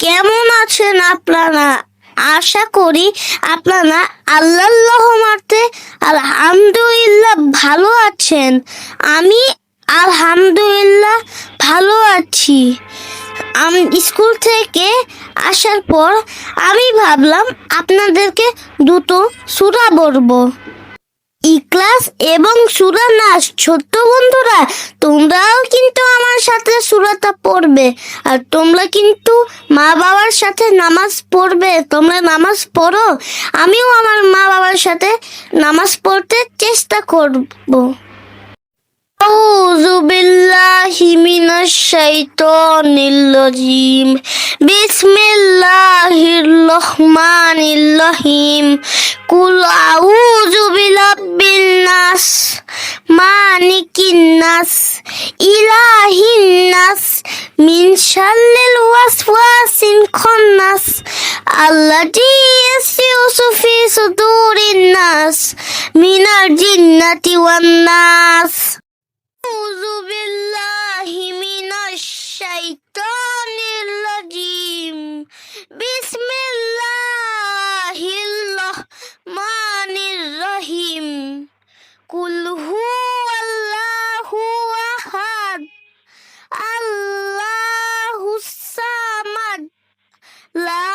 কেমন আছেন আপনারা? আশা করি আপনারা আল্লাহর রহমতে আলহামদুলিল্লাহ ভালো আছেন। আমি আলহামদুলিল্লাহ ভালো আছি। আমি স্কুল থেকে আসার পর আমি ভাবলাম আপনাদেরকে দুটো সূরা বলবো, ইখলাস এবং সূরা নাস। ছোট্ট বন্ধুরা, তোমরাও কিন্তু আমার সাথে সূরাটা পড়বে, আর তোমরা কিন্তু মা বাবার সাথে নামাজ পড়বে। তোমরা নামাজ পড়ো, আমিও আমার মা বাবার সাথে নামাজ পড়তে চেষ্টা করব। আউযু বিল্লাহি মিনাশ শাইতানির রাজিম। বিসমিল্লাহির রহমানির রহিম। কুল আউযু বিরাব্বিন নাস, মালিকিন নাস, ইলাহিন নাস, মিন শাররিল ওয়াসওয়াসিল খান্নাস, আল্লাযী ইউসওয়িসু ফি সুদুরিন নাস, মিনাল জিন্নাতি ওয়ান নাস। আউযু বিল্লাহি মিনাশ শাইতানির রাজিম। বিসমিল্লাহির রহমানির রহিম। কুল হুয়াল্লাহু আহাদ, আল্লাহুস সামাদ, লা